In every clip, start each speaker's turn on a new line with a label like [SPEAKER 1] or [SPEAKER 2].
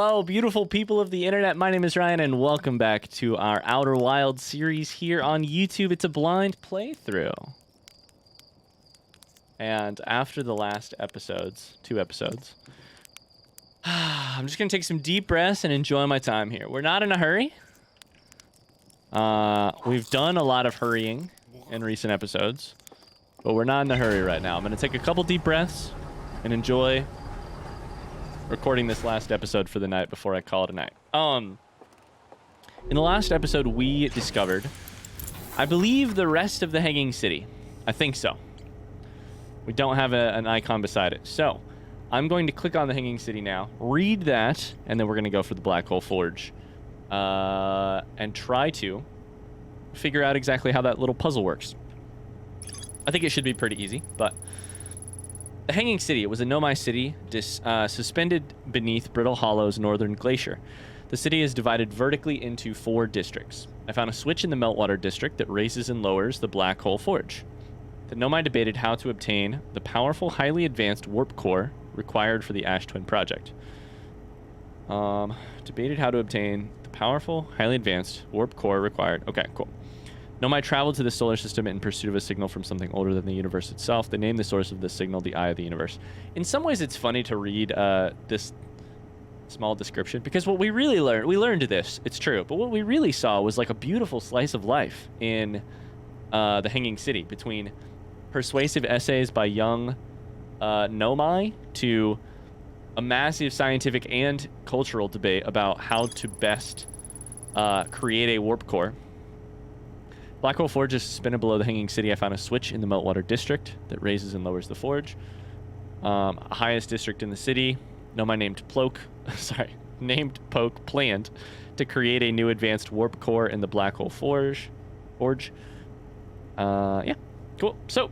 [SPEAKER 1] Hello, beautiful people of the internet. My name is Ryan, and welcome back to our Outer Wilds series here on YouTube. It's a blind playthrough. And after the last episodes, 2 episodes, I'm just going to take some deep breaths and enjoy my time here. We're not in a hurry. We've done a lot of hurrying in recent episodes, but we're not in a hurry right now. I'm going to take a couple deep breaths and enjoy recording this last episode for the night before I call it a night. In the last episode, we discovered, I believe, the rest of the Hanging City. I think so. We don't have an icon beside it. So, I'm going to click on the Hanging City now, read that, and then we're going to go for the Black Hole Forge. And try to figure out exactly how that little puzzle works. I think it should be pretty easy, but the Hanging City, it was a Nomai city suspended beneath Brittle Hollow's northern glacier. The city is divided vertically into 4 districts. I found a switch in the Meltwater district that raises and lowers the Black Hole Forge. The Nomai debated how to obtain the powerful, highly advanced warp core required for the Ash Twin project. Debated how to obtain the powerful, highly advanced warp core required. Okay, cool. Nomai traveled to the solar system in pursuit of a signal from something older than the universe itself. They named the source of this signal the Eye of the Universe. In some ways, it's funny to read this small description, because what we really learned, we learned this, it's true, but what we really saw was like a beautiful slice of life in the Hanging City, between persuasive essays by young Nomai to a massive scientific and cultural debate about how to best create a warp core. Black Hole Forge is suspended below the Hanging City. I found a switch in the Meltwater district that raises and lowers the forge. Highest district in the city. Nomai named Poke planned to create a new advanced warp core in the Black Hole Forge. Yeah, cool. So,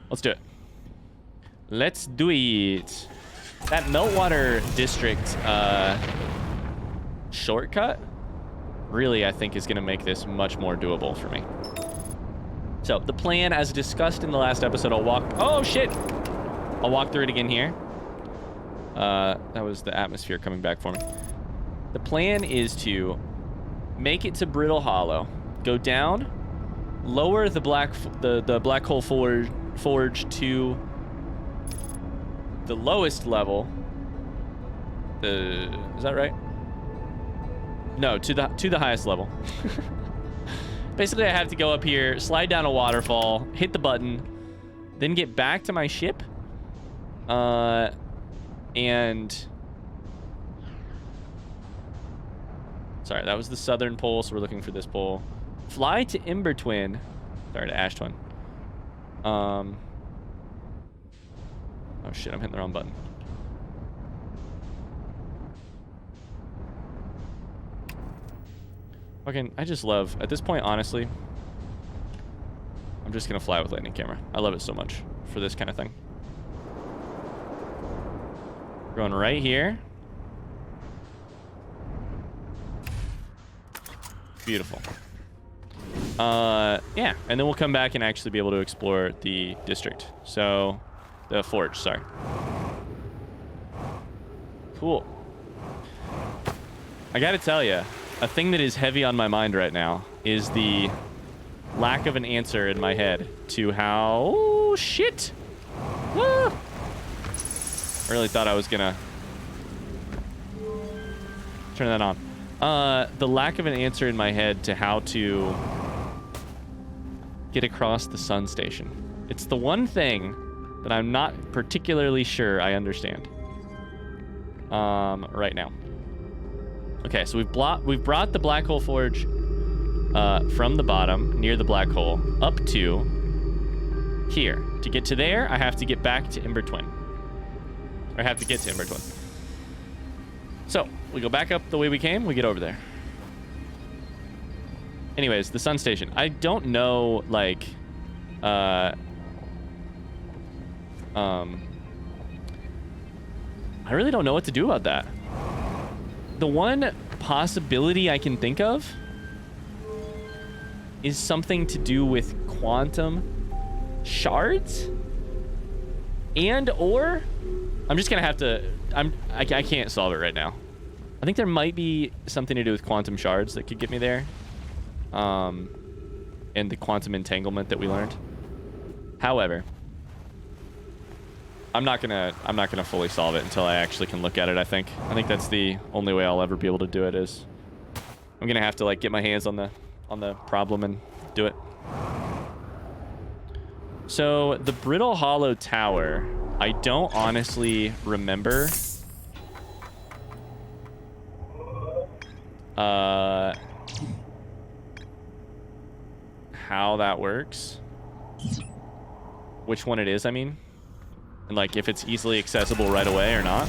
[SPEAKER 1] let's do it. Let's do it. That Meltwater district shortcut really, I think, is going to make this much more doable for me. So, the plan, as discussed in the last episode, I'll walk through it again here. That was the atmosphere coming back for me. The plan is to make it to Brittle Hollow, go down, lower the Black Hole Forge to the lowest level. Is that right? No, to the highest level. Basically, I have to go up here, slide down a waterfall, hit the button, then get back to my ship. And sorry, that was the southern pole, so we're looking for this pole. Fly to Ember Twin. Sorry, to Ash Twin. Oh shit, I'm hitting the wrong button. Fucking, I just love, at this point, honestly, I'm just gonna fly with landing camera. I love it so much for this kind of thing. Going right here. Beautiful. Yeah, and then we'll come back and actually be able to explore the district. So, the forge, sorry. Cool. I gotta tell you, a thing that is heavy on my mind right now is the lack of an answer in my head to how... Oh, shit! Ah! I really thought I was gonna turn that on. The lack of an answer in my head to how to get across the sun station. It's the one thing that I'm not particularly sure I understand right now. Okay, so we've brought the Black Hole Forge from the bottom, near the black hole, up to here. To get to there, I have to get back to Ember Twin. Or I have to get to Ember Twin. So, we go back up the way we came, we get over there. Anyways, the sun station. I don't know, like, I really don't know what to do about that. The one possibility I can think of is something to do with quantum shards, and or I'm just gonna have to I can't solve it right now. I think there might be something to do with quantum shards that could get me there. And the quantum entanglement that we learned. However, I'm not gonna fully solve it until I actually can look at it. I think that's the only way I'll ever be able to do it. Is I'm gonna have to like get my hands on the problem and do it. So the Brittle Hollow Tower, I don't honestly remember how that works. Which one it is, I mean. And like if it's easily accessible right away or not.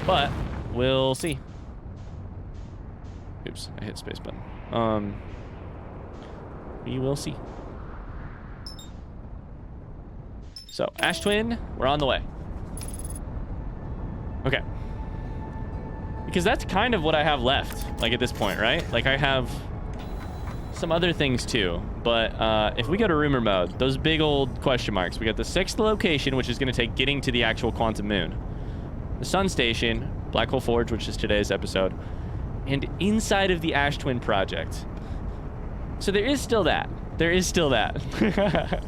[SPEAKER 1] But we'll see. Oops, I hit space button. We will see. So, Ash Twin, we're on the way. Okay. Because that's kind of what I have left, like at this point, right? Like I have some other things too, but if we go to rumor mode, those big old question marks, we got the 6th location, which is going to take getting to the actual quantum moon, the sun station, Black Hole Forge, which is today's episode, and inside of the Ash Twin project. So there is still that. There is still that.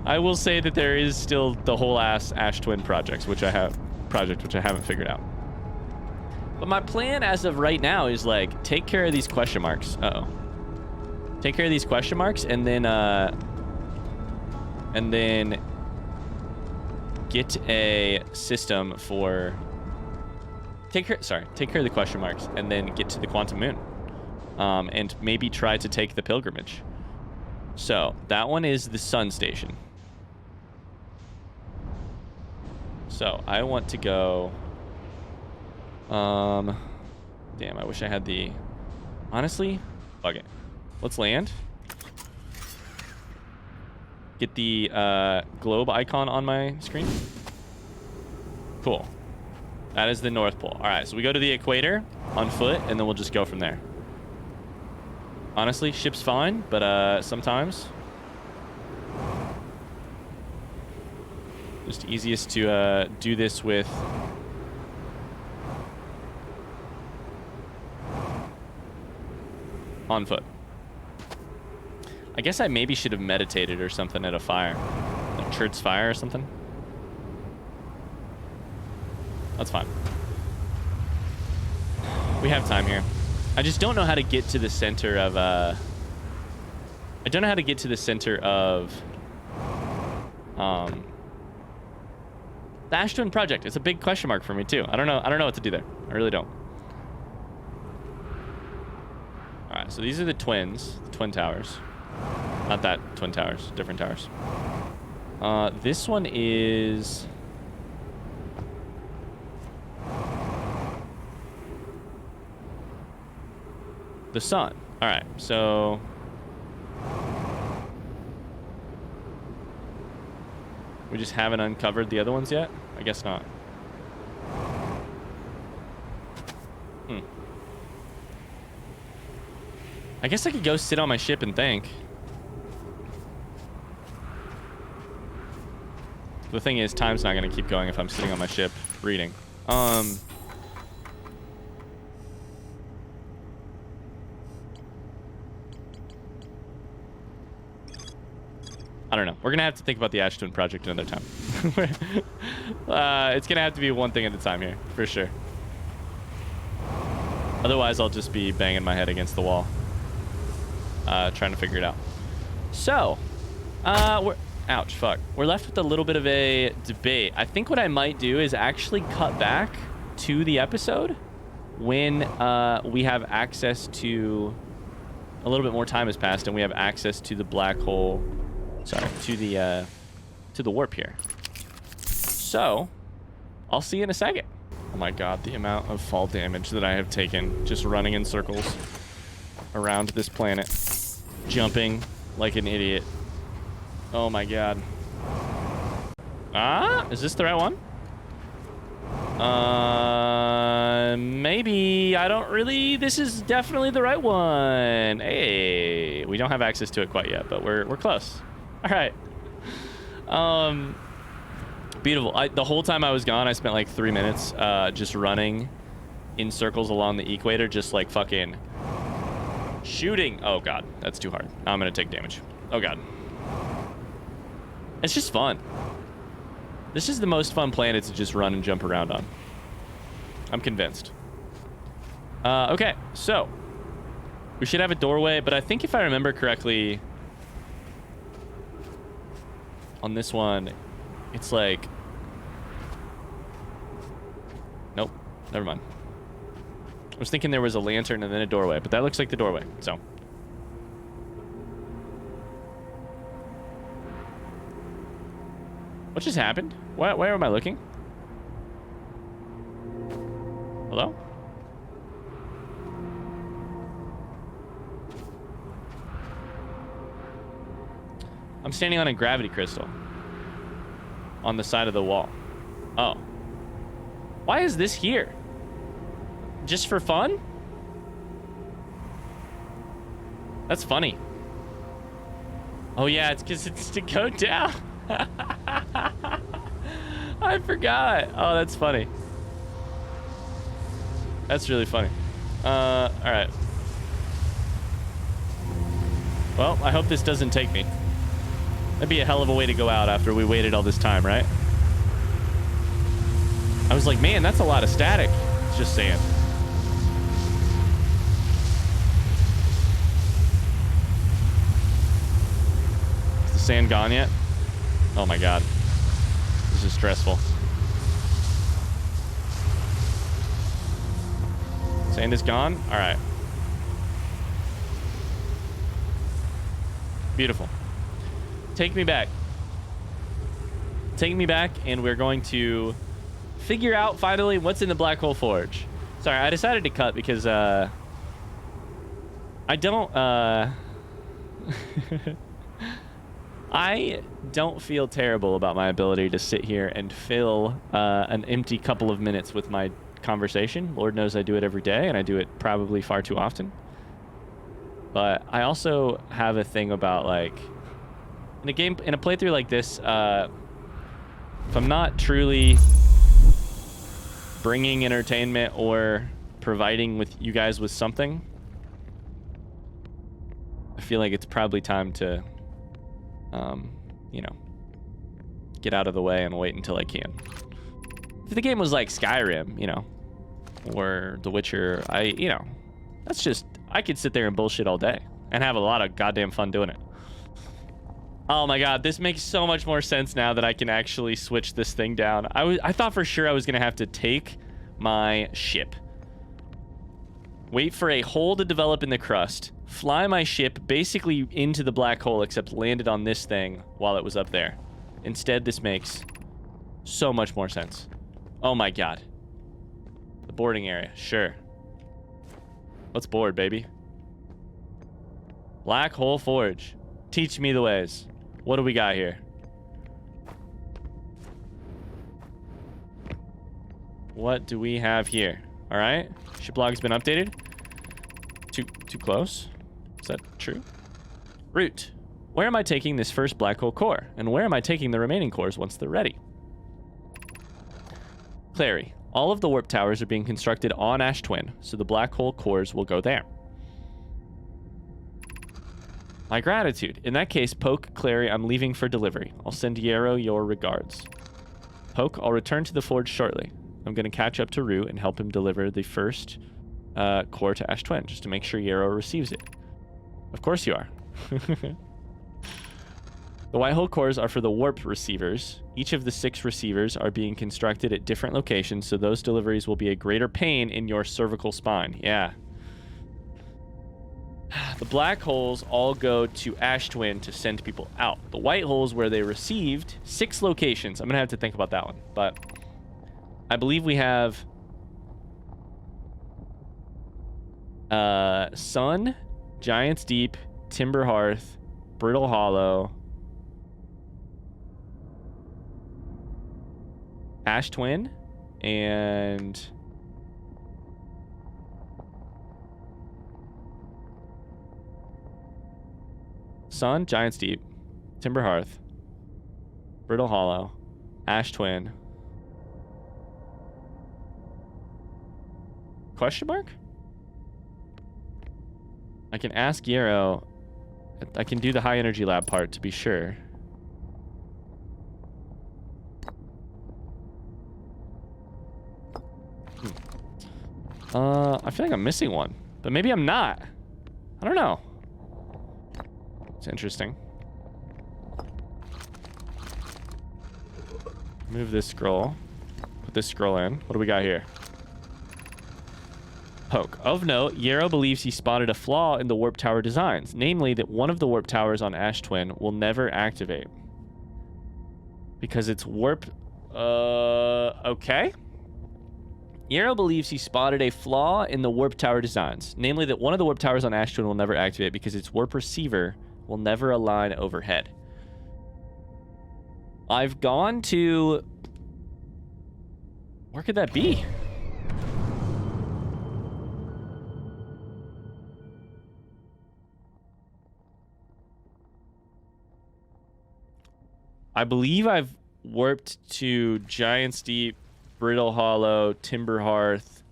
[SPEAKER 1] I will say that there is still the whole ass Ash Twin project, which I haven't figured out. But my plan as of right now is like take care of these question marks. Take care of these question marks and then get a system for take care of the question marks and then get to the quantum moon. And maybe try to take the pilgrimage. So that one is the sun station. So I want to go. Damn, I wish I had the. Honestly, fuck it. Let's land. Get the globe icon on my screen. Cool. That is the North Pole. All right, so we go to the equator on foot, and then we'll just go from there. Honestly, ship's fine, but sometimes just easiest to do this with on foot. I guess I maybe should have meditated or something at a fire, like Church's fire or something. That's fine. We have time here. I just don't know how to get to the center of the Ash Twin project. It's a big question mark for me too. I don't know what to do there. I really don't. All right, so these are the twins, the twin towers. Not that twin towers, different towers. This one is the sun. All right, so we just haven't uncovered the other ones yet? I guess not. I guess I could go sit on my ship and think. The thing is, time's not going to keep going if I'm sitting on my ship reading. I don't know. We're going to have to think about the Ash Twin project another time. It's going to have to be one thing at a time here, for sure. Otherwise, I'll just be banging my head against the wall. Trying to figure it out. So, ouch, fuck. We're left with a little bit of a debate. I think what I might do is actually cut back to the episode when we have access to a little bit more time has passed and we have access to the black hole. Sorry, to the warp here. So, I'll see you in a second. Oh my god, the amount of fall damage that I have taken just running in circles around this planet, jumping like an idiot. Oh my god. Is this the right one? Maybe. I don't really. This is definitely the right one. Hey, we don't have access to it quite yet, but we're close. All right. Beautiful. The whole time I was gone, I spent like 3 minutes just running in circles along the equator, just like fucking shooting. Oh god, that's too hard. Now I'm gonna take damage. Oh god. It's just fun. This is the most fun planet to just run and jump around on. I'm convinced. Okay, so we should have a doorway, but I think if I remember correctly, on this one, it's like... Nope, never mind. I was thinking there was a lantern and then a doorway, but that looks like the doorway, so... What just happened? Where am I looking? Hello? I'm standing on a gravity crystal on the side of the wall. Oh. Why is this here? Just for fun? That's funny. Oh yeah, it's because it's to go down. I forgot. Oh, that's funny. That's really funny. All right. Well, I hope this doesn't take me. That'd be a hell of a way to go out after we waited all this time, right? I was like, man, that's a lot of static. Just saying. Is the sand gone yet? Oh my god. This is stressful. Sand is gone? Alright. Beautiful. Take me back. Take me back, and we're going to figure out, finally, what's in the Black Hole Forge. Sorry, I decided to cut because, I don't, I don't feel terrible about my ability to sit here and fill an empty couple of minutes with my conversation. Lord knows I do it every day, and I do it probably far too often. But I also have a thing about, like, in a playthrough like this, if I'm not truly bringing entertainment or providing with you guys with something, I feel like it's probably time to you know, get out of the way and wait until I can. If the game was like Skyrim, you know, or The Witcher, that's just, I could sit there and bullshit all day and have a lot of goddamn fun doing it. Oh my god, this makes so much more sense now that I can actually switch this thing down. I thought for sure I was gonna have to take my ship, wait for a hole to develop in the crust, fly my ship basically into the black hole, except landed on this thing while it was up there. Instead, this makes so much more sense. Oh my god. The boarding area, sure. Let's board, baby. Black Hole Forge. Teach me the ways. What do we got here? What do we have here? All right. Ship log's been updated. Too close. Is that true? Route. Where am I taking this first black hole core? And where am I taking the remaining cores once they're ready? Clary. All of the warp towers are being constructed on Ash Twin, so the black hole cores will go there. My gratitude. In that case, Poke, Clary, I'm leaving for delivery. I'll send Yarrow your regards. Poke, I'll return to the forge shortly. I'm going to catch up to Rue and help him deliver the first core to Ash Twin, just to make sure Yarrow receives it. Of course you are. The white hole cores are for the warp receivers. Each of the 6 receivers are being constructed at different locations, so those deliveries will be a greater pain in your cervical spine. Yeah. The black holes all go to Ash Twin to send people out. The white holes, where they received 6 locations. I'm going to have to think about that one. But I believe we have Sun, Giant's Deep, Timber Hearth, Brittle Hollow, Ash Twin, and Sun, Giant's Deep, Timber Hearth, Brittle Hollow, Ash twin. Question mark? I can ask Yarrow. I can do the high energy lab part to be sure. I feel like I'm missing one, but maybe I'm not. I don't know. It's interesting. Move this scroll. Put this scroll in. What do we got here? Poke. Of note, Yarrow believes he spotted a flaw in the warp tower designs, namely that one of the warp towers on Ash Twin will never activate. Because it's warp... okay. Yarrow believes he spotted a flaw in the warp tower designs, namely that one of the warp towers on Ash Twin will never activate because its warp receiver will never align overhead. I've gone to... Where could that be? I believe I've warped to Giant's Deep, Brittle Hollow, Timber Hearth,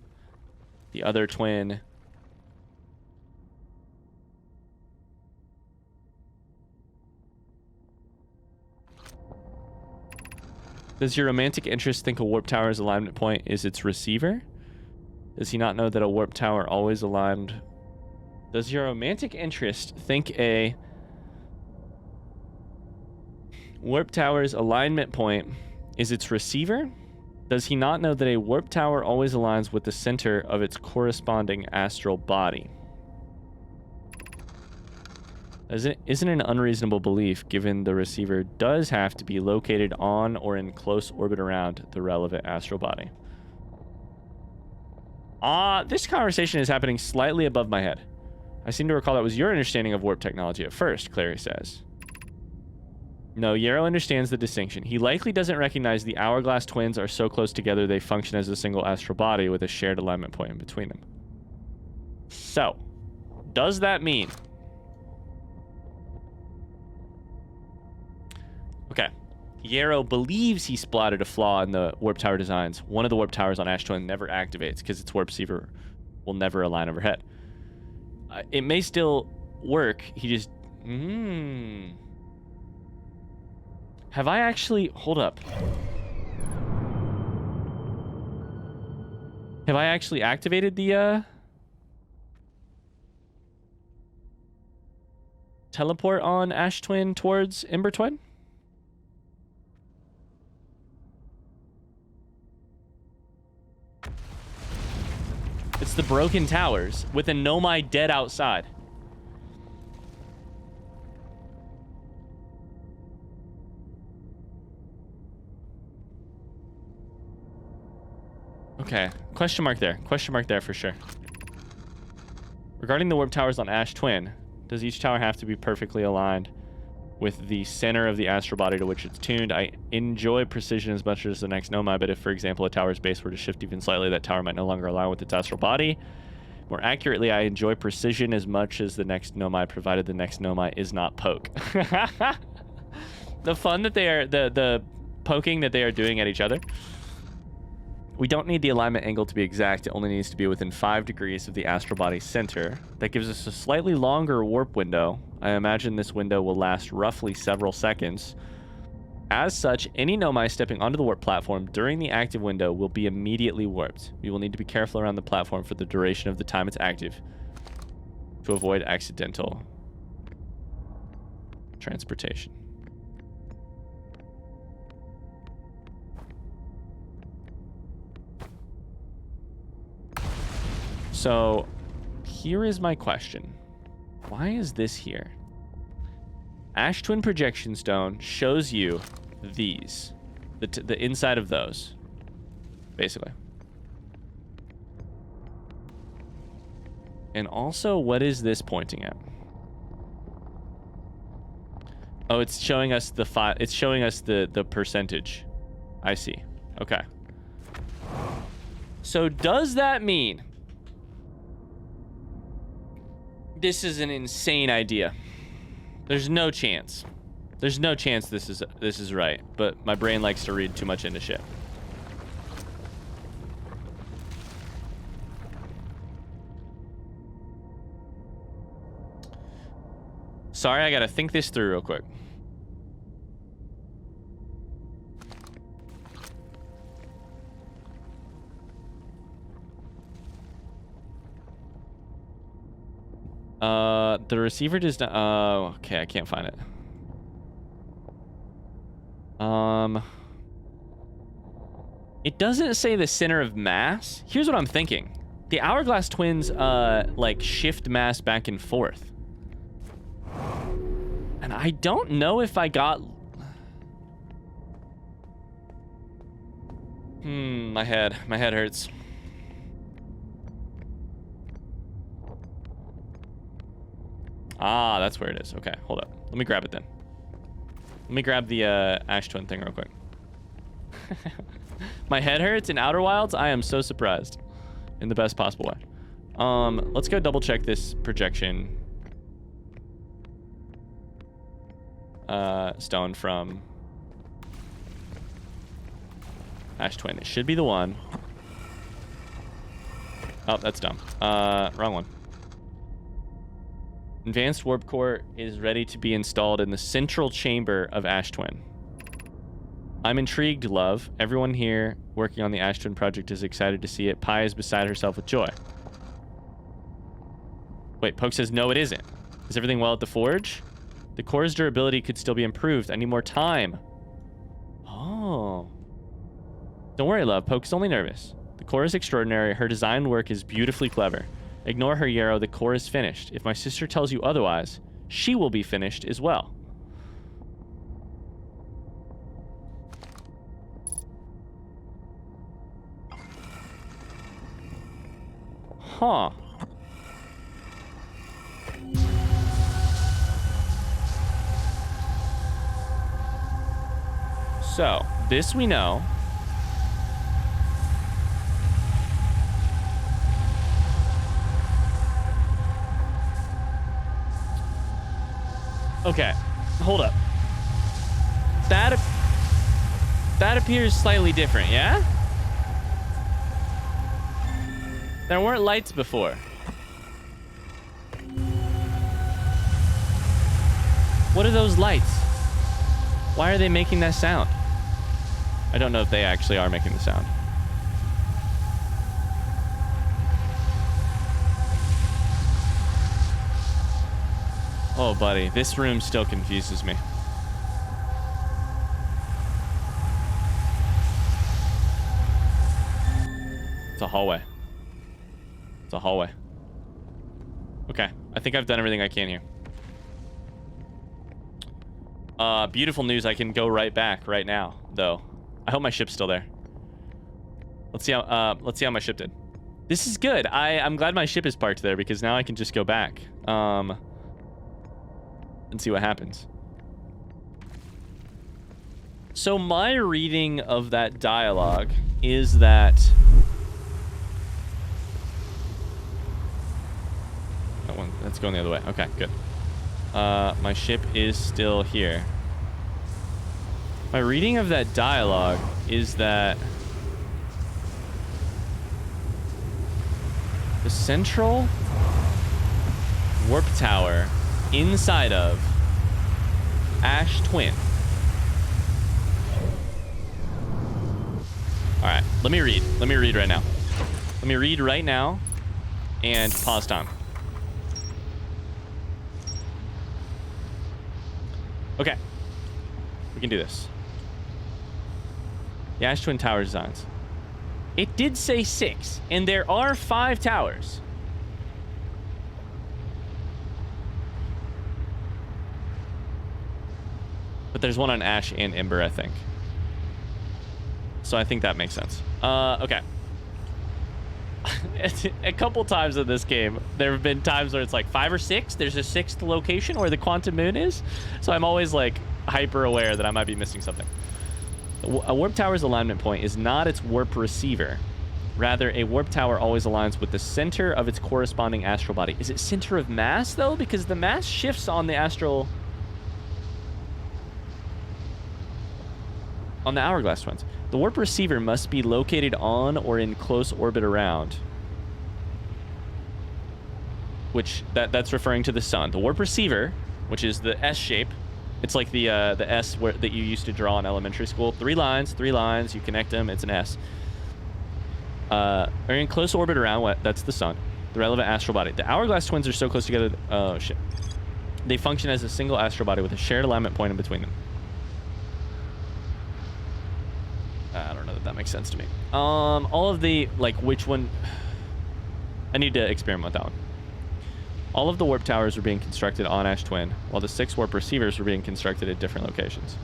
[SPEAKER 1] the other twin. Does your romantic interest think a warp tower's alignment point is its receiver? Does he not know that a warp tower always aligned? Does your romantic interest think a warp tower's alignment point is its receiver? Does he not know that a warp tower always aligns with the center of its corresponding astral body? Isn't an unreasonable belief, given the receiver does have to be located on or in close orbit around the relevant astral body. This conversation is happening slightly above my head. I seem to recall that was your understanding of warp technology at first, Clary says. No, Yarrow understands the distinction. He likely doesn't recognize the hourglass twins are so close together they function as a single astral body with a shared alignment point in between them. So, does that mean... Okay. Yarrow believes he spotted a flaw in the warp tower designs. One of the warp towers on Ash Twin never activates because its warp receiver will never align overhead. It may still work. He just... Have I actually... Hold up. Have I actually activated the, teleport on Ash Twin towards Ember Twin? It's the broken towers with a Nomai dead outside. Okay, question mark there. Question mark there for sure. Regarding the warp towers on Ash Twin, does each tower have to be perfectly aligned with the center of the astral body to which it's tuned? I enjoy precision as much as the next Nomai, but if, for example, a tower's base were to shift even slightly, that tower might no longer align with its astral body. More accurately, I enjoy precision as much as the next Nomai, provided the next Nomai is not poke. The fun that they are, the poking that they are doing at each other. We don't need the alignment angle to be exact. It only needs to be within 5 degrees of the astral body center. That gives us a slightly longer warp window. I imagine this window will last roughly several seconds. As such, any Nomai stepping onto the warp platform during the active window will be immediately warped. We will need to be careful around the platform for the duration of the time it's active to avoid accidental transportation. So, here is my question. Why is this here? Ash Twin Projection Stone shows you these. The inside of those. Basically. And also, what is this pointing at? Oh, it's showing us the it's showing us the percentage. I see. Okay. So, does that mean... This is an insane idea. There's no chance. There's no chance this is right, but my brain likes to read too much into shit. Sorry, I gotta think this through real quick. The receiver does not... okay, I can't find it. It doesn't say the center of mass. Here's what I'm thinking. The hourglass twins, like, shift mass back and forth. And I don't know if I got... my head hurts. Ah, that's where it is. Okay, hold up. Let me grab it then. Let me grab the ash twin thing real quick. My head hurts in Outer Wilds. I am so surprised in the best possible way. Let's go double check this projection stone from ash twin. It should be the one. Oh, that's dumb. Wrong one. Advanced warp core is ready to be installed in the central chamber of Ash Twin. I'm intrigued, love. Everyone here working on the Ash Twin project is excited to see it. Pi is beside herself with joy. Wait, Poke says, no, it isn't. Is everything well at the forge? The core's durability could still be improved. I need more time. Oh. Don't worry, love. Poke's only nervous. The core is extraordinary. Her design work is beautifully clever. Ignore her, Yarrow. The core is finished. If my sister tells you otherwise, she will be finished as well. Huh. So, this we know. Okay, hold up. That appears slightly different, yeah? There weren't lights before. What are those lights? Why are they making that sound? I don't know if they actually are making the sound. Oh, buddy, this room still confuses me. It's a hallway. It's a hallway. Okay, I think I've done everything I can here. Beautiful news, I can go right back right now, though. I hope my ship's still there. Let's see how my ship did. This is good. I'm glad my ship is parked there because now I can just go back. And see what happens. So my reading of that dialogue is that... That's going the other way. Okay, good. My ship is still here. My reading of that dialogue is that the central warp tower inside of Ash Twin. All right, let me read. Let me read right now. Let me read right now and pause time. Okay, we can do this. The Ash Twin Tower designs. It did say 6, and there are 5 towers. But there's one on Ash and Ember, I think. So I think that makes sense. Okay. A couple times in this game, there have been times where it's like 5 or 6. There's a 6th location where the quantum moon is. So I'm always like hyper aware that I might be missing something. A warp tower's alignment point is not its warp receiver. Rather, a warp tower always aligns with the center of its corresponding astral body. Is it center of mass, though? Because the mass shifts on the astral... On the hourglass twins. The warp receiver must be located on or in close orbit around. Which, that's referring to the sun. The warp receiver, which is the S shape. It's like the S that you used to draw in elementary school. 3 lines, you connect them, it's an S. Are in close orbit around what? That's the sun. The relevant astral body. The hourglass twins are so close together. Oh, shit. They function as a single astral body with a shared alignment point in between them. I don't know that makes sense to me. All of the, like, which one... I need to experiment with that one. All of the warp towers were being constructed on Ash Twin, while the 6 warp receivers were being constructed at different locations.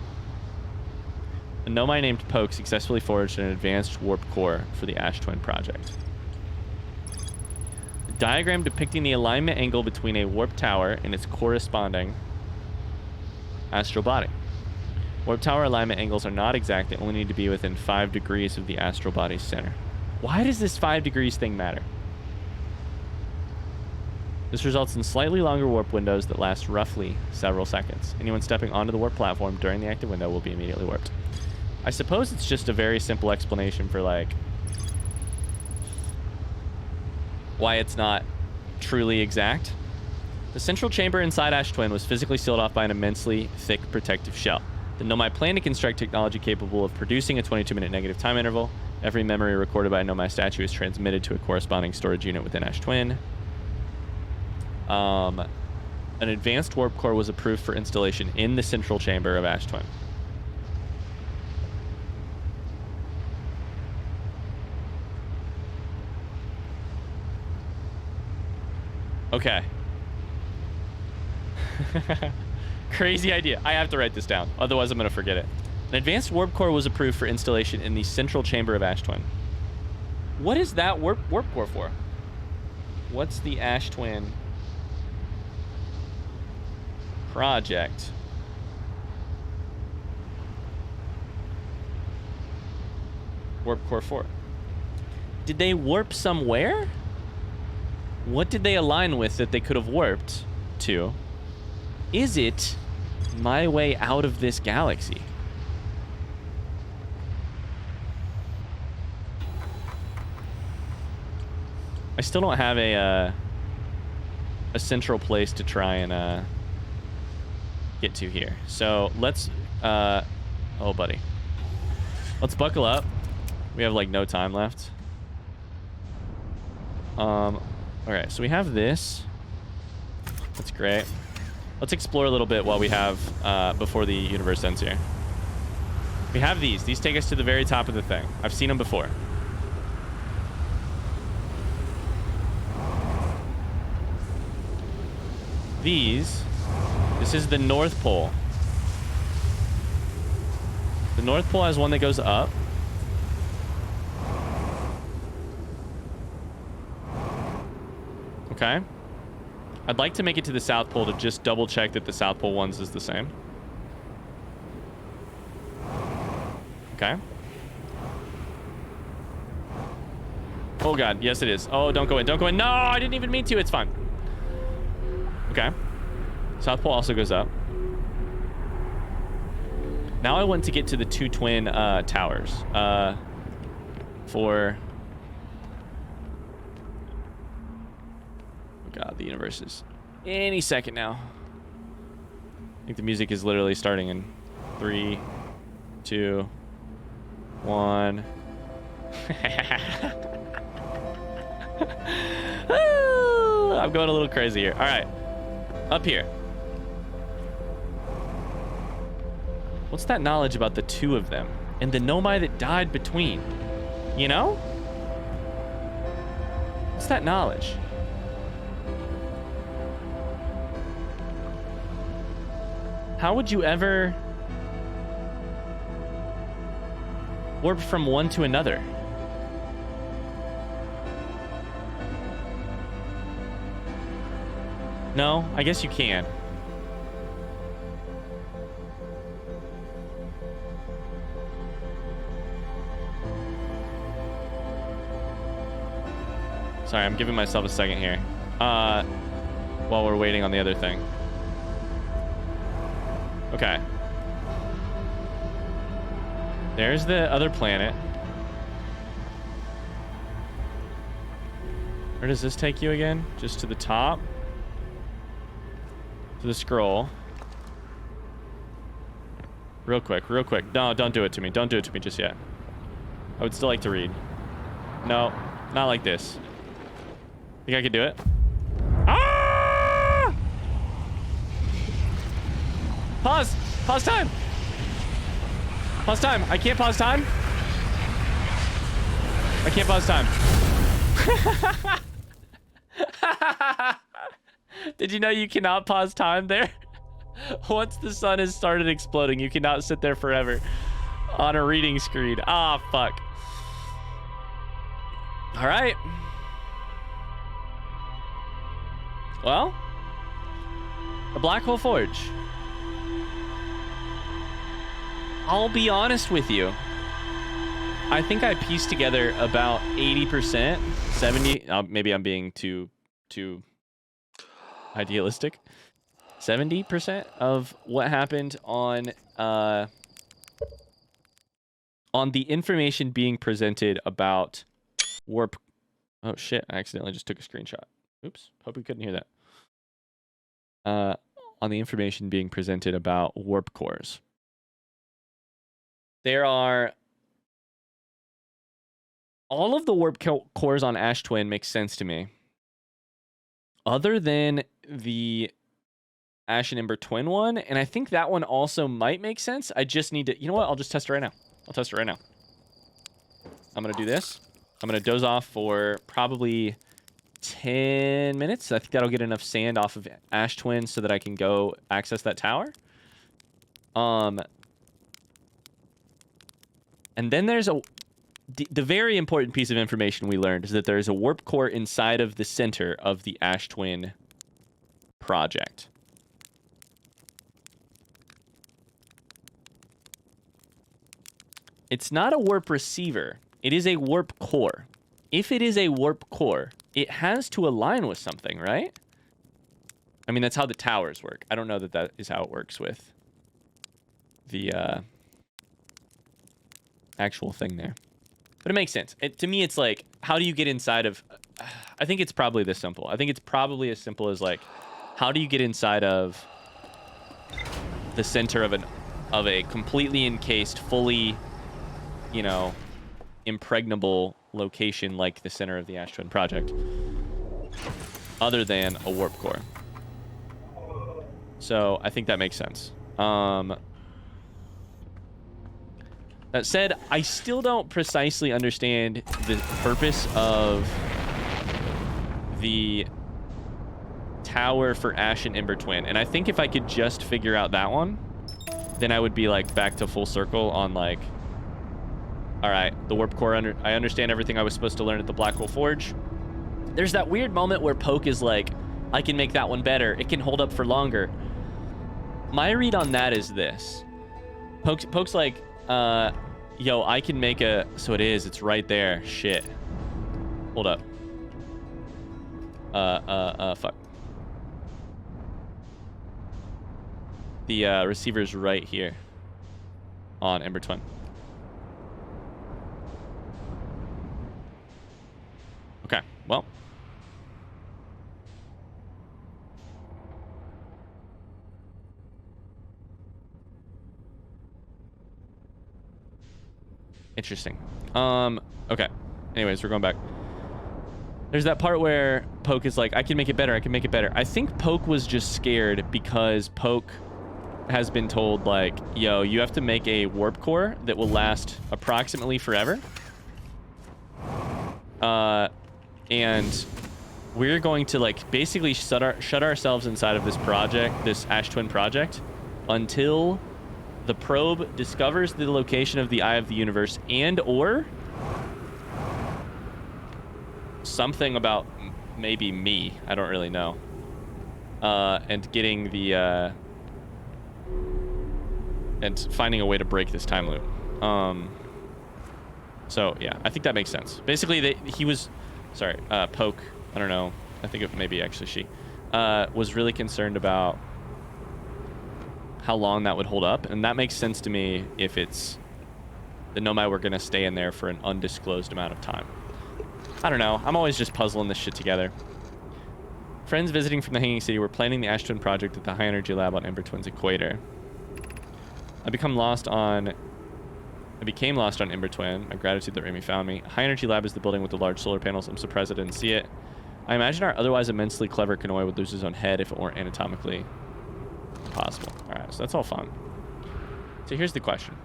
[SPEAKER 1] A Nomai named Poke successfully forged an advanced warp core for the Ash Twin project. A diagram depicting the alignment angle between a warp tower and its corresponding astral body. Warp tower alignment angles are not exact. They only need to be within 5 degrees of the astral body's center. Why does this 5 degrees thing matter? This results in slightly longer warp windows that last roughly several seconds. Anyone stepping onto the warp platform during the active window will be immediately warped. I suppose it's just a very simple explanation for, like, why it's not truly exact. The central chamber inside Ash Twin was physically sealed off by an immensely thick protective shell. The Nomai plan to construct technology capable of producing a 22-minute negative time interval. Every memory recorded by a Nomai statue is transmitted to a corresponding storage unit within Ash Twin. An advanced warp core was approved for installation in the central chamber of Ash Twin. Okay. Crazy idea. I have to write this down, otherwise I'm going to forget it. An advanced warp core was approved for installation in the central chamber of Ash Twin. What is that warp core for? What's the Ash Twin project? Warp core 4. Did they warp somewhere? What did they align with that they could have warped to? Is it my way out of this galaxy? I still don't have a central place to try and get to here. So let's oh buddy. Let's buckle up. We have like no time left. Alright, so we have this. That's great. Let's explore a little bit while we have before the universe ends here. We have these. These take us to the very top of the thing. I've seen them before. This is the North Pole. The North Pole has one that goes up. Okay. I'd like to make it to the South Pole to just double check that the South Pole ones is the same. Okay. Oh god, yes it is. Oh, don't go in, don't go in. No, I didn't even mean to, it's fine. Okay. South Pole also goes up. Now I want to get to the 2 twin towers. For... Oh god, the universe is any second now. I think the music is literally starting in 3, 2, 1. I'm going a little crazy here. All right. Up here. What's that knowledge about the 2 of them and the Nomai that died between? You know? What's that knowledge? How would you ever warp from one to another? No, I guess you can. Sorry, I'm giving myself a second here. While we're waiting on the other thing. Okay. There's the other planet. Where does this take you again? Just to the top? To the scroll. Real quick, real quick. No, don't do it to me. Don't do it to me just yet. I would still like to read. No, not like this. Think I could do it? Ah! Pause! Pause time! Pause time. I can't pause time. I can't pause time. Did you know you cannot pause time there? Once the sun has started exploding, you cannot sit there forever on a reading screen. Ah, fuck. All right. Well, a black hole forge. I'll be honest with you. I think I pieced together about 80%, 70. Maybe I'm being too idealistic. 70% of what happened on the information being presented about warp. Oh shit! I accidentally just took a screenshot. Oops. Hope you couldn't hear that. On the information being presented about warp cores. There are all of the warp cores on Ash Twin makes sense to me. Other than the Ash and Ember Twin one, and I think that one also might make sense. I just need to, you know what? I'll just test it right now. I'll test it right now. I'm going to do this. I'm going to doze off for probably 10 minutes. I think that'll get enough sand off of Ash Twin so that I can go access that tower. And then there's the very important piece of information we learned is that there's a warp core inside of the center of the Ash Twin project. It's not a warp receiver. It is a warp core. If it is a warp core, it has to align with something, right? I mean, that's how the towers work. I don't know that that is how it works with the actual thing there. But it makes sense. To me, it's like, how do you get inside of... I think it's probably this simple. I think it's probably as simple as, like, how do you get inside of the center of a completely encased, fully, you know, impregnable location like the center of the Ash Twin project, other than a warp core. So I think that makes sense. That said, I still don't precisely understand the purpose of the tower for Ash and Ember Twin. And I think if I could just figure out that one, then I would be like back to full circle on like, all right, the warp core, I understand everything I was supposed to learn at the Black Hole Forge. There's that weird moment where Poke is like, I can make that one better. It can hold up for longer. My read on that is this. Poke's like, yo, I can make a... So it is. It's right there. Shit. Hold up. Fuck. The receiver's right here on Ember Twin. Okay, well. Interesting. Okay. Anyways, we're going back. There's that part where Poke is like, I can make it better. I can make it better. I think Poke was just scared because Poke has been told, like, yo, you have to make a warp core that will last approximately forever. And we're going to, like, basically shut ourselves inside of this project, this Ash Twin project, until the probe discovers the location of the Eye of the Universe and or something about maybe me. I don't really know. And getting the... and finding a way to break this time loop. So, yeah, I think that makes sense. Basically, he was... Sorry, Poke, I don't know. I think it maybe actually she was really concerned about how long that would hold up. And that makes sense to me if it's the Nomai were going to stay in there for an undisclosed amount of time. I don't know. I'm always just puzzling this shit together. Friends visiting from the Hanging City were planning the Ash Twin project at the High Energy Lab on Ember Twin's equator. I became lost on Ember Twin. My gratitude that Remy found me. High Energy Lab is the building with the large solar panels. I'm surprised I didn't see it. I imagine our otherwise immensely clever Kanoi would lose his own head if it weren't anatomically possible. All right, so that's all fun. So here's the question.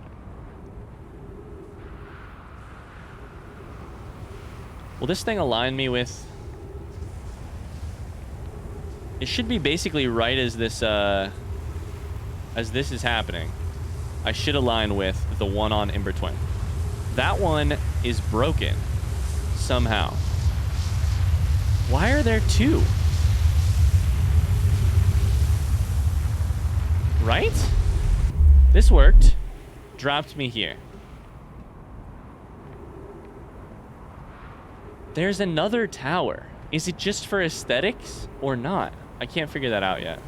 [SPEAKER 1] Will this thing align me with... It should be basically right as this is happening. I should align with the one on Ember Twin. That one is broken somehow. Why are there two? Right? This worked. Dropped me here. There's another tower. Is it just for aesthetics or not? I can't figure that out yet.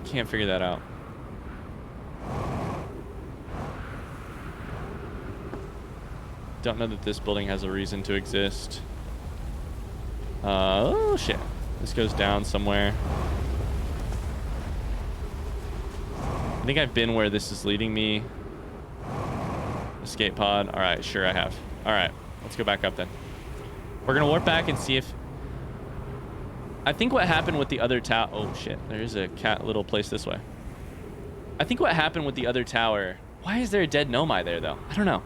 [SPEAKER 1] Can't figure that out. Don't know that this building has a reason to exist. Oh shit. This goes down somewhere. I think I've been where this is leading me. Escape pod. Alright, sure I have. Alright, let's go back up then. We're gonna warp back and see if... I think what happened with the other tower... Oh shit, there's a little place this way. I think what happened with the other tower... Why is there a dead Nomai there though? I don't know.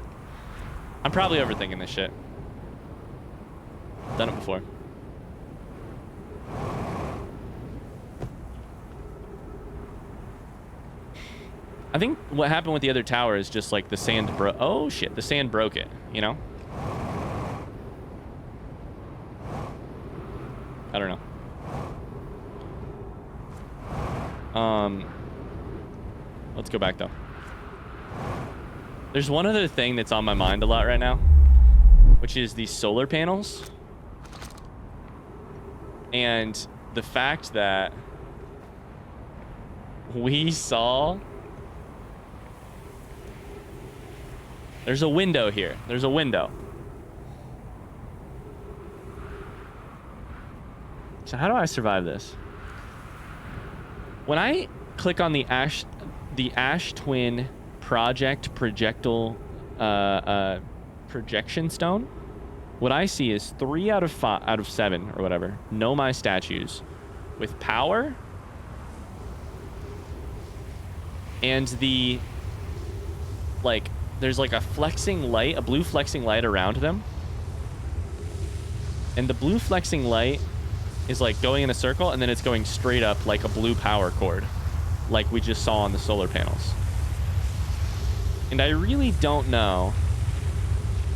[SPEAKER 1] I'm probably overthinking this shit. Done it before. I think what happened with the other tower is just like the sand oh shit, the sand broke it, you know? I don't know. Let's go back though. There's one other thing that's on my mind a lot right now, which is these solar panels. And the fact that we saw... There's a window here. There's a window. So how do I survive this? When I click on the Ash Twin project projection stone, what I see is 3 out of 7 or whatever Nomai statues with power, and the like there's like a flexing light, a blue flexing light around them, and the blue flexing light is like going in a circle, and then it's going straight up like a blue power cord, like we just saw on the solar panels. And I really don't know.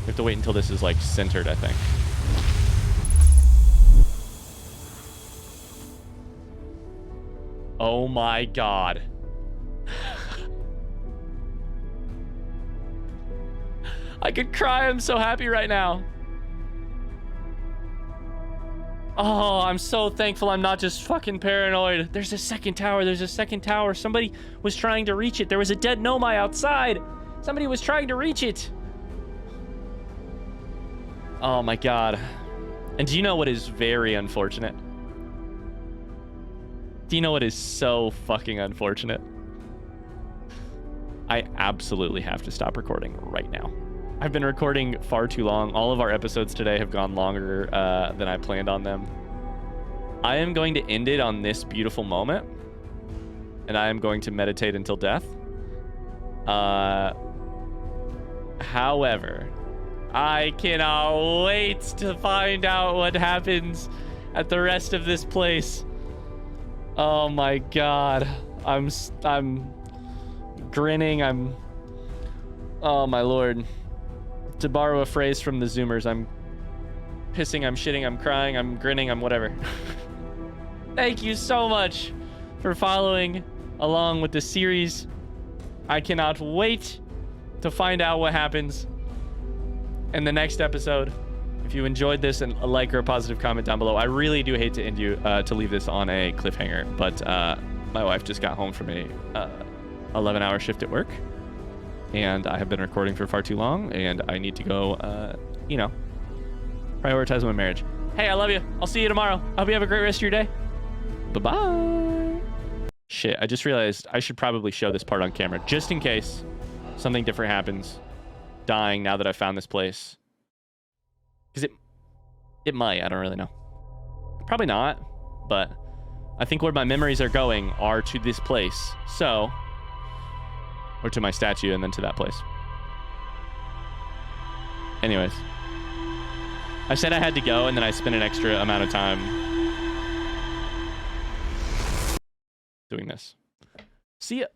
[SPEAKER 1] We have to wait until this is like centered, I think. Oh my god. I could cry. I'm so happy right now. Oh, I'm so thankful I'm not just fucking paranoid. There's a second tower. There's a second tower. Somebody was trying to reach it. There was a dead Nomai outside. Somebody was trying to reach it. Oh my god. And do you know what is very unfortunate? Do you know what is so fucking unfortunate? I absolutely have to stop recording right now. I've been recording far too long. All of our episodes today have gone longer than I planned on them. I am going to end it on this beautiful moment, and I am going to meditate until death. However, I cannot wait to find out what happens at the rest of this place. Oh my god. I'm grinning. Oh my lord. To borrow a phrase from the Zoomers, I'm pissing, I'm shitting, I'm crying, I'm grinning, I'm whatever. Thank you so much for following along with the series. I cannot wait to find out what happens in the next episode. If you enjoyed this, and a like or a positive comment down below. I really do hate to end you to leave this on a cliffhanger, but My wife just got home from a 11-hour shift at work, and I have been recording for far too long, and I need to go, you know, prioritize my marriage. Hey, I love you. I'll see you tomorrow. I hope you have a great rest of your day. Bye-bye. Shit, I just realized I should probably show this part on camera, just in case something different happens. Dying now that I found this place. Because it might. I don't really know. Probably not, but I think where my memories are going are to this place. So, or to my statue and then to that place. Anyways. I said I had to go, and then I spent an extra amount of time doing this. See ya.